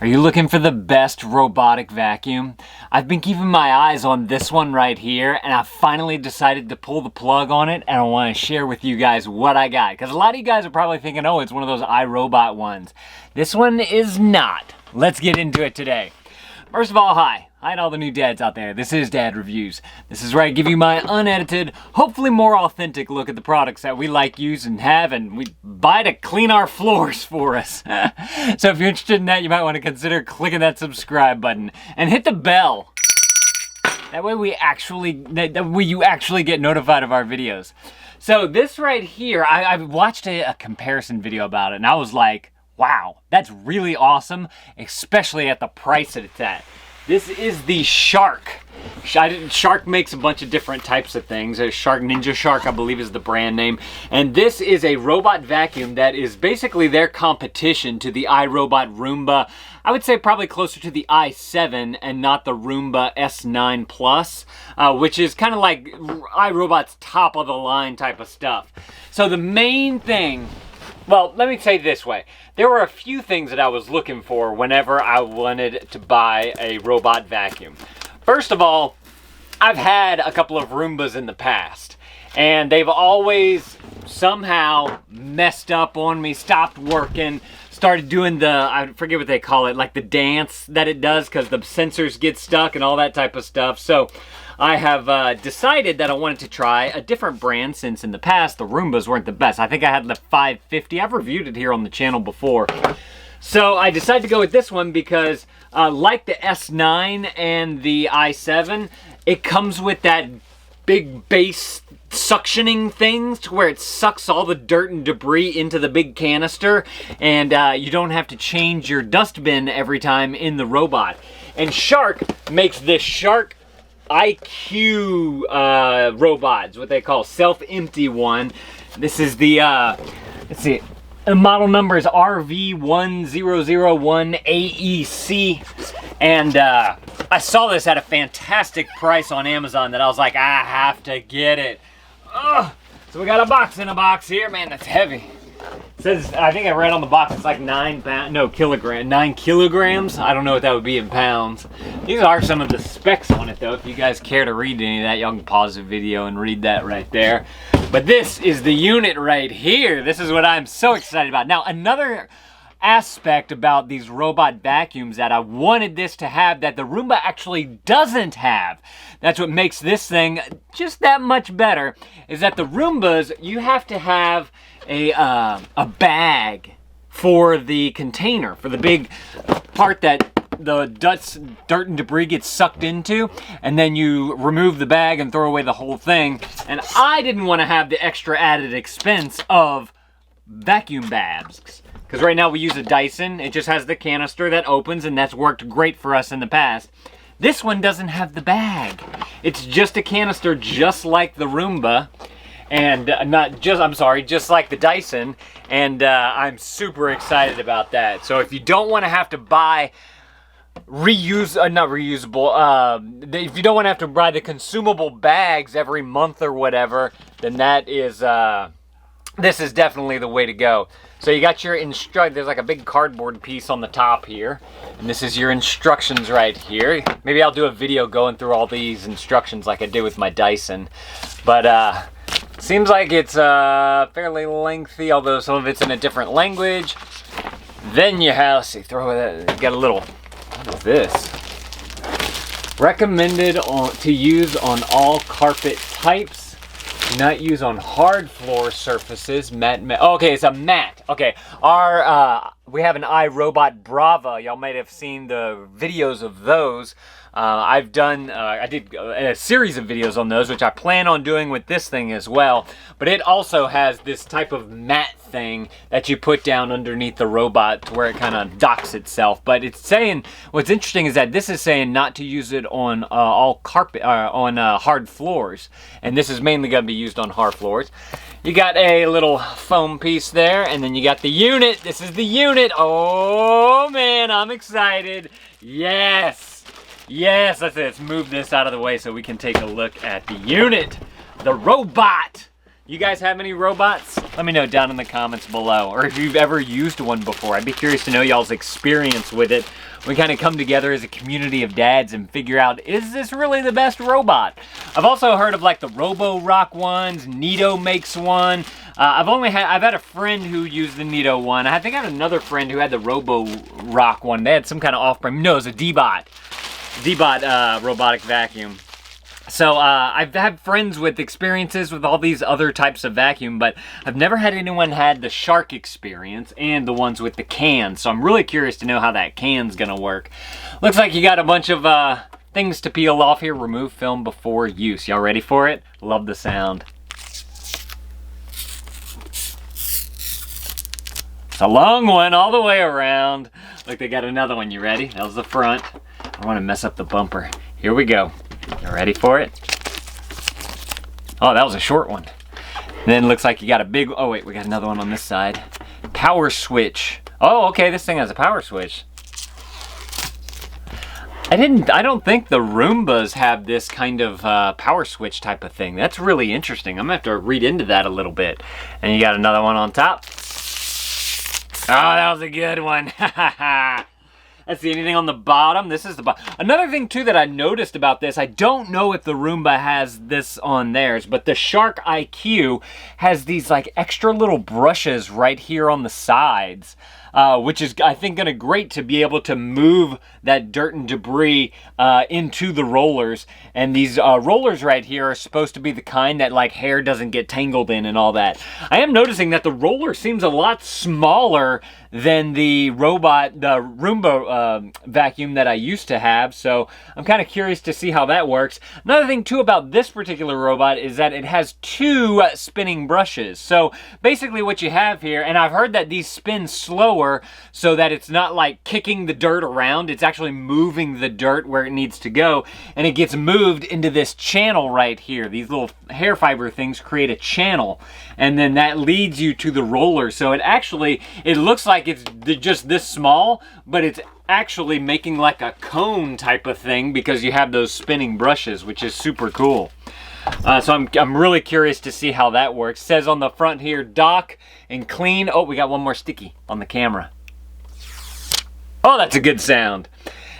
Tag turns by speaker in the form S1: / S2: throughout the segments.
S1: Are you looking for the best robotic vacuum? I've been keeping my eyes on this one right here, and I finally decided to pull the plug on it, and I want to share with you guys what I got. Because a lot of you guys are probably thinking, oh, it's one of those iRobot ones. This one is not. Let's get into it today. First of all, hi. Hi to all the new dads out there. This is Dad Reviews. This is where I give you my unedited, hopefully more authentic look at the products that we like, use, and have, and we buy to clean our floors for us. So if you're interested in that, you might want to consider clicking that subscribe button and hit the bell. That way you actually get notified of our videos. So this right here, I watched a comparison video about it, and I was like, wow, that's really awesome, especially at the price that it's at. This is the Shark. Shark makes a bunch of different types of things. Ninja Shark, I believe, is the brand name. And this is a robot vacuum that is basically their competition to the iRobot Roomba. I would say probably closer to the i7 and not the Roomba S9 Plus, which is kind of like iRobot's top of the line type of stuff. So the main thing, well, let me say it this way. There were a few things that I was looking for whenever I wanted to buy a robot vacuum. First of all, I've had a couple of Roombas in the past, and they've always somehow messed up on me, stopped working, started doing the, I forget what they call it, like the dance that it does because the sensors get stuck and all that type of stuff. So I have decided that I wanted to try a different brand, since in the past the Roombas weren't the best. I think I had the 550. I've reviewed it here on the channel before. So I decided to go with this one because like the S9 and the i7, it comes with that big base suctioning things to where it sucks all the dirt and debris into the big canister, and you don't have to change your dustbin every time in the robot. And Shark makes this Shark IQ robots, what they call self-empty one. This is the let's see, the model number is RV1001AEC, and I saw this at a fantastic price on Amazon that I was like, I have to get it. Ugh. So we got a box in a box here. Man, that's heavy. It says, I think I read on the box, it's like 9 kilograms. I don't know what that would be in pounds. These are some of the specs on it, though. If you guys care to read any of that, y'all can pause the video and read that right there. But this is the unit right here. This is what I'm so excited about. Now, another aspect about these robot vacuums that I wanted this to have that the Roomba actually doesn't have, that's what makes this thing just that much better, is that the Roombas, you have to have a bag for the container, for the big part that the dirt and debris gets sucked into, and then you remove the bag and throw away the whole thing. And I didn't want to have the extra added expense of vacuum bags, because right now we use a Dyson. It just has the canister that opens, and that's worked great for us in the past. This one doesn't have the bag. It's just a canister, just like the Roomba, and just like the Dyson, and I'm super excited about that. So if you don't want to have to buy if you don't want to have to buy the consumable bags every month or whatever, then that is this is definitely the way to go. So you got your there's like a big cardboard piece on the top here, and this is your instructions right here. Maybe I'll do a video going through all these instructions like I did with my Dyson, but seems like it's fairly lengthy, although some of it's in a different language. Then you have, let's see, you got a little, what is this? Recommended to use on all carpet types. Do not use on hard floor surfaces. Okay, it's a matte. Okay, we have an iRobot Brava. Y'all might have seen the videos of those. I did a series of videos on those, which I plan on doing with this thing as well. But it also has this type of matte thing that you put down underneath the robot to where it kind of docks itself. But it's saying, what's interesting is that this is saying not to use it on all carpet, on hard floors. And this is mainly going to be used on hard floors. You got a little foam piece there, and then you got the unit. This is the unit. Oh man, I'm excited. Yes. Yes, that's it. Let's move this out of the way so we can take a look at the unit. The robot. You guys have any robots? Let me know down in the comments below, or if you've ever used one before. I'd be curious to know y'all's experience with it. We kind of come together as a community of dads and figure out, is this really the best robot? I've also heard of like the Robo-Rock ones. Nito makes one. I've had a friend who used the Nito one. I think I had another friend who had the Robo-Rock one. They had some kind of off-brand. No, it was a D-Bot robotic vacuum. So I've had friends with experiences with all these other types of vacuum, but I've never had anyone had the Shark experience and the ones with the can. So I'm really curious to know how that can's gonna work. Looks like you got a bunch of things to peel off here. Remove film before use. Y'all ready for it? Love the sound. It's a long one all the way around. Look, they got another one. You ready? That was the front. I don't want to mess up the bumper. Here we go. You ready for it? Oh, that was a short one. And then it looks like you got a big, oh wait, we got another one on this side. Power switch. Oh, okay, this thing has a power switch. I don't think the Roombas have this kind of power switch type of thing. That's really interesting. I'm gonna have to read into that a little bit. And you got another one on top. Oh, that was a good one. Let's see, anything on the bottom? This is the bottom. Another thing, too, that I noticed about this, I don't know if the Roomba has this on theirs, but the Shark IQ has these, like, extra little brushes right here on the sides, which is, I think, gonna great to be able to move that dirt and debris into the rollers. And these rollers right here are supposed to be the kind that, like, hair doesn't get tangled in and all that. I am noticing that the roller seems a lot smaller than the Roomba vacuum that I used to have, so I'm kind of curious to see how that works. Another thing too about this particular robot is that it has two spinning brushes. So basically what you have here, and I've heard that these spin slower so that it's not like kicking the dirt around, it's actually moving the dirt where it needs to go, and it gets moved into this channel right here. These little hair fiber things create a channel, and then that leads you to the roller. So it looks like it's just this small, but it's actually making like a cone type of thing because you have those spinning brushes, which is super cool. So I'm really curious to see how that works. It says on the front here, dock and clean. Oh, we got one more sticky on the camera. Oh, that's a good sound.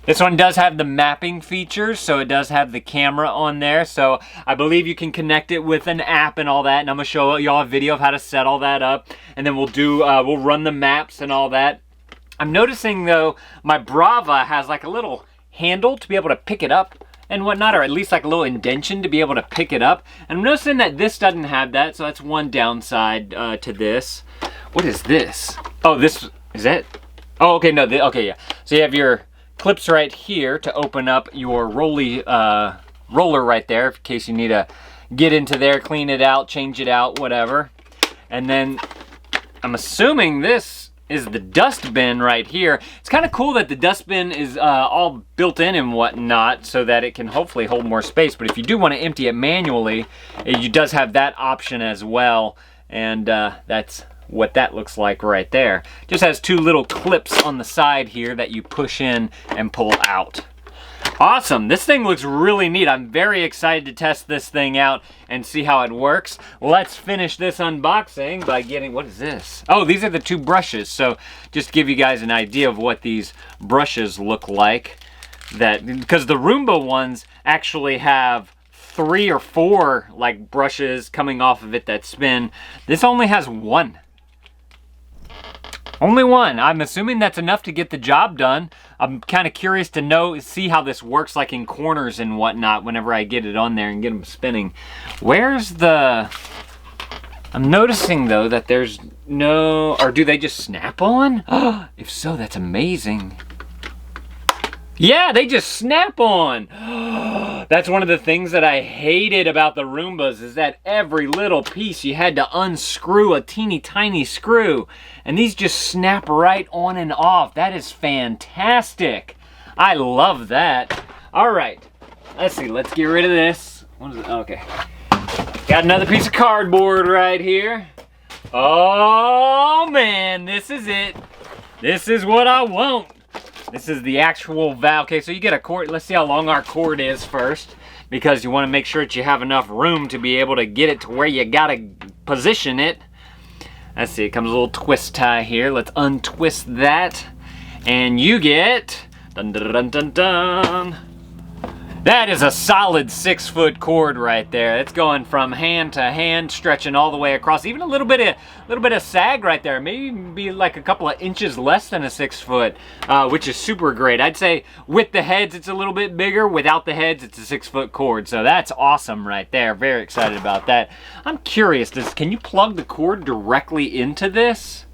S1: This one does have the mapping features, so it does have the camera on there. So I believe you can connect it with an app and all that. And I'm gonna show y'all a video of how to set all that up. And then we'll run the maps and all that. I'm noticing though, my Brava has like a little handle to be able to pick it up and whatnot, or at least like a little indention to be able to pick it up. And I'm noticing that this doesn't have that, so that's one downside to this. What is this? Oh, this, is that? Oh, okay, no, okay, yeah. So you have your clips right here to open up your roller right there in case you need to get into there, clean it out, change it out, whatever. And then I'm assuming this is the dustbin right here. It's kind of cool that the dustbin is all built in and whatnot so that it can hopefully hold more space. But if you do want to empty it manually, it does have that option as well. And that's what that looks like right there. Just has two little clips on the side here that you push in and pull out. Awesome, this thing looks really neat. I'm very excited to test this thing out and see how it works. Let's finish this unboxing by getting, what is this? Oh, these are the two brushes. So just to give you guys an idea of what these brushes look like, because the Roomba ones actually have 3 or 4 like brushes coming off of it that spin. This only has one. Only one. I'm assuming that's enough to get the job done. I'm kind of curious to see how this works like in corners and whatnot whenever I get it on there and get them spinning. Where's the... I'm noticing though that there's no... Or do they just snap on? If so, that's amazing. Yeah, they just snap on. That's one of the things that I hated about the Roombas is that every little piece you had to unscrew a teeny tiny screw. And these just snap right on and off. That is fantastic. I love that. All right, let's see, let's get rid of this. What is it? Okay. Got another piece of cardboard right here. Oh man, this is it. This is what I want. This is the actual valve. Okay, so you get a cord. Let's see how long our cord is first. because you want to make sure that you have enough room to be able to get it to where you gotta position it. Let's see, it comes with a little twist tie here. Let's untwist that. And you get, dun dun dun dun dun. That is a solid 6-foot cord right there. It's going from hand to hand, stretching all the way across. Even a little bit of sag right there. Maybe be like a couple of inches less than a 6-foot, which is super great. I'd say with the heads, it's a little bit bigger. Without the heads, it's a 6-foot cord. So that's awesome right there. Very excited about that. I'm curious, can you plug the cord directly into this?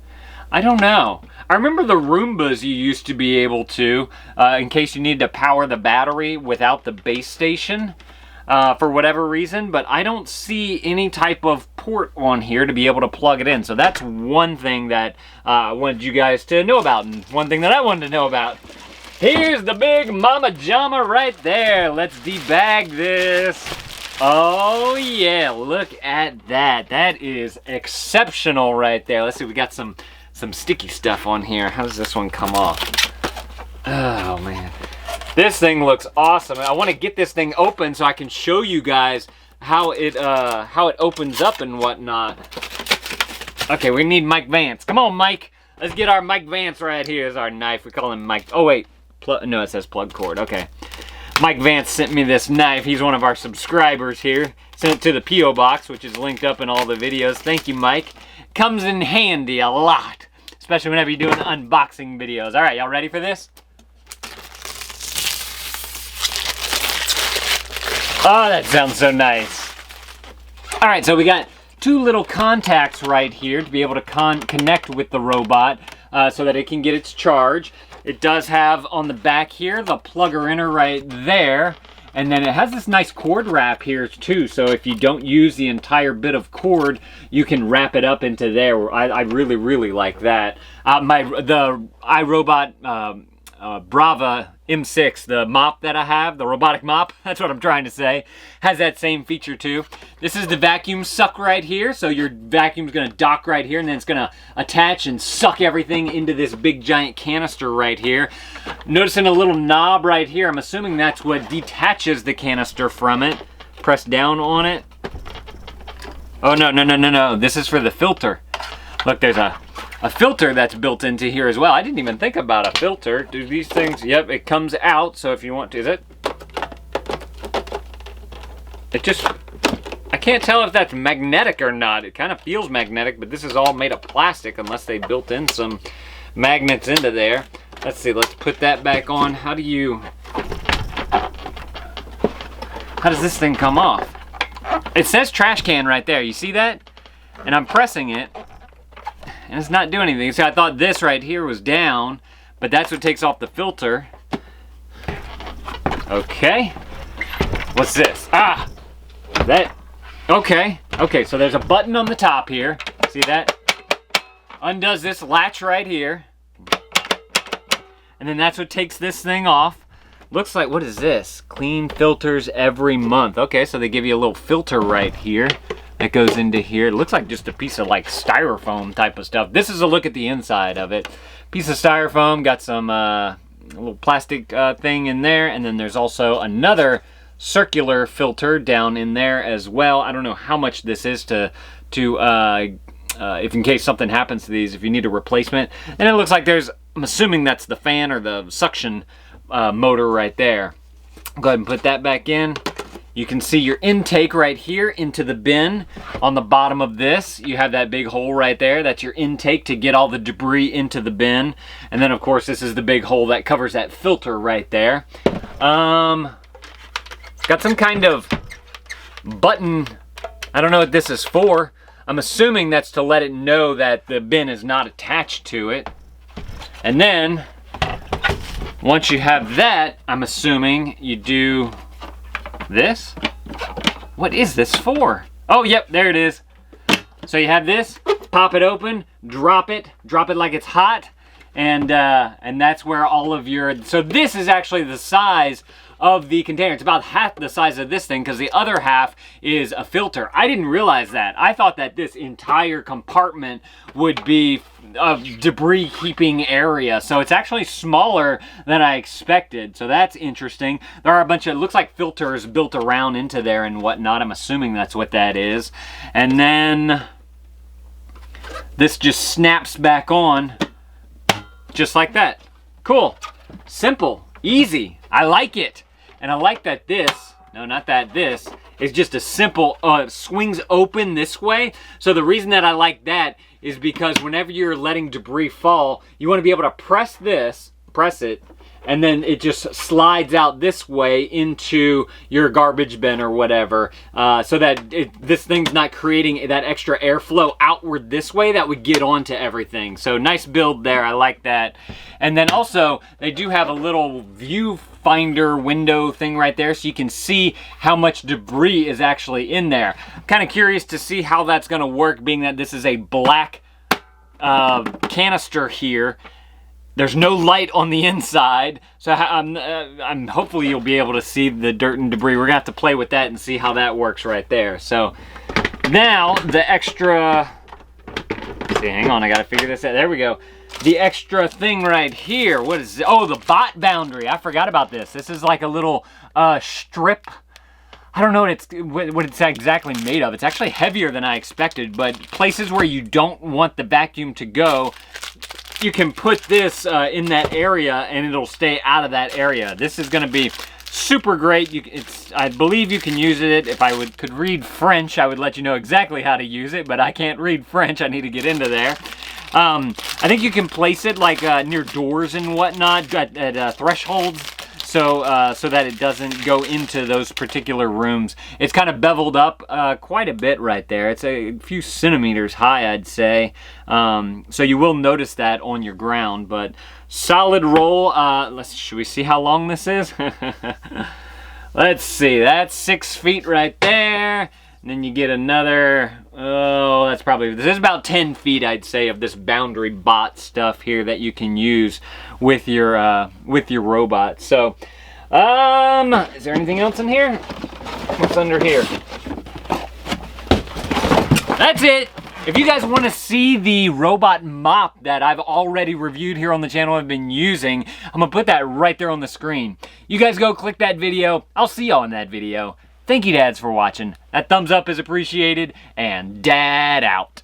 S1: I don't know. I remember the Roombas you used to be able to, in case you needed to power the battery without the base station, for whatever reason, but I don't see any type of port on here to be able to plug it in. So that's one thing that I wanted you guys to know about, and one thing that I wanted to know about. Here's the big mama jama right there. Let's debag this. Oh yeah, look at that. That is exceptional right there. Let's see, we got some sticky stuff on here. How does this one come off? Oh man, this thing looks awesome. I want to get this thing open so I can show you guys how it opens up and whatnot. Okay, we need Mike Vance. Come on, Mike. Let's get our Mike Vance right here. Here's our knife. We call him Mike. Oh wait, no, it says plug cord. Okay. Mike Vance sent me this knife. He's one of our subscribers here. Sent it to the P.O. box, which is linked up in all the videos. Thank you, Mike. Comes in handy a lot, especially whenever you're doing unboxing videos. All right, y'all ready for this? Oh, that sounds so nice. All right, so we got two little contacts right here to be able to connect with the robot so that it can get its charge. It does have on the back here the plugger inner right there. And then it has this nice cord wrap here too, so if you don't use the entire bit of cord, you can wrap it up into there. I really, really like that. The iRobot Brava M6, the mop that I have, the robotic mop, that's what I'm trying to say, has that same feature too. This is the vacuum suck right here, so your vacuum's gonna dock right here, and then it's gonna attach and suck everything into this big giant canister right here. Noticing a little knob right here, I'm assuming that's what detaches the canister from it. Press down on it. Oh no, this is for the filter. Look, there's a filter that's built into here as well. I didn't even think about a filter. Do these things, yep, it comes out, so if you want to, I can't tell if that's magnetic or not. It kind of feels magnetic, but this is all made of plastic unless they built in some magnets into there. Let's see, let's put that back on. How does this thing come off? It says trash can right there, you see that? And I'm pressing it, and it's not doing anything. See, I thought this right here was down, but that's what takes off the filter. Okay. What's this? Ah! Okay, so there's a button on the top here. See that? Undoes this latch right here. And then that's what takes this thing off. Looks like, what is this? Clean filters every month. Okay, so they give you a little filter right here that goes into here. It looks like just a piece of like styrofoam type of stuff. This is a look at the inside of it. Piece of styrofoam, got some little plastic thing in there, and then there's also another circular filter down in there as well. I don't know how much this is if in case something happens to these, if you need a replacement. And it looks like there's, I'm assuming that's the fan or the suction motor right there. Go ahead and put that back in. You can see your intake right here into the bin. On the bottom of this, you have that big hole right there. That's your intake to get all the debris into the bin. And then of course this is the big hole that covers that filter right there. Got some kind of button. I don't know what this is for. I'm assuming that's to let it know that the bin is not attached to it. And then once you have that, I'm assuming you do this. What is this for? Oh, yep, there it is. So you have this, pop it open, drop it like it's hot, and that's where all of your, so this is actually the size of the container. It's about half the size of this thing because the other half is a filter. I didn't realize that. I thought that this entire compartment would be a debris keeping area. So it's actually smaller than I expected. So that's interesting. There are a bunch of, it looks like filters built around into there and whatnot. I'm assuming that's what that is. And then this just snaps back on just like that. Cool. Simple. Easy. I like it. And I like that this, no, not that, this is just a simple, swings open this way. So the reason that I like that is because whenever you're letting debris fall, you want to be able to press this, press it, and then it just slides out this way into your garbage bin or whatever, so that this thing's not creating that extra airflow outward this way that would get onto everything. So nice build there, I like that. And then also, they do have a little viewfinder window thing right there, so you can see how much debris is actually in there. I'm kind of curious to see how that's gonna work, being that this is a black canister here. There's no light on the inside, so I'm hopefully you'll be able to see the dirt and debris. We're gonna have to play with that and see how that works right there. So now the extra, see, hang on, I gotta figure this out. There we go. The extra thing right here, what is it? Oh, the bot boundary. I forgot about this. This is like a little strip. I don't know what it's exactly made of. It's actually heavier than I expected, but places where you don't want the vacuum to go, you can put this in that area and it'll stay out of that area. This is gonna be super great. I believe you can use it. If I could read French, I would let you know exactly how to use it, but I can't read French. I need to get into there. I think you can place it like near doors and whatnot, at thresholds, so that it doesn't go into those particular rooms. It's kind of beveled up quite a bit right there. It's a few centimeters high, I'd say. So you will notice that on your ground, but solid roll. Should we see how long this is? Let's see, that's 6 feet right there. And then you get another, oh, this is about 10 feet, I'd say, of this boundary bot stuff here that you can use with your robot. So, is there anything else in here? What's under here? That's it. If you guys want to see the robot mop that I've already reviewed here on the channel, I've been using, I'm going to put that right there on the screen. You guys go click that video. I'll see y'all in that video. Thank you, dads, for watching. That thumbs up is appreciated, and dad out.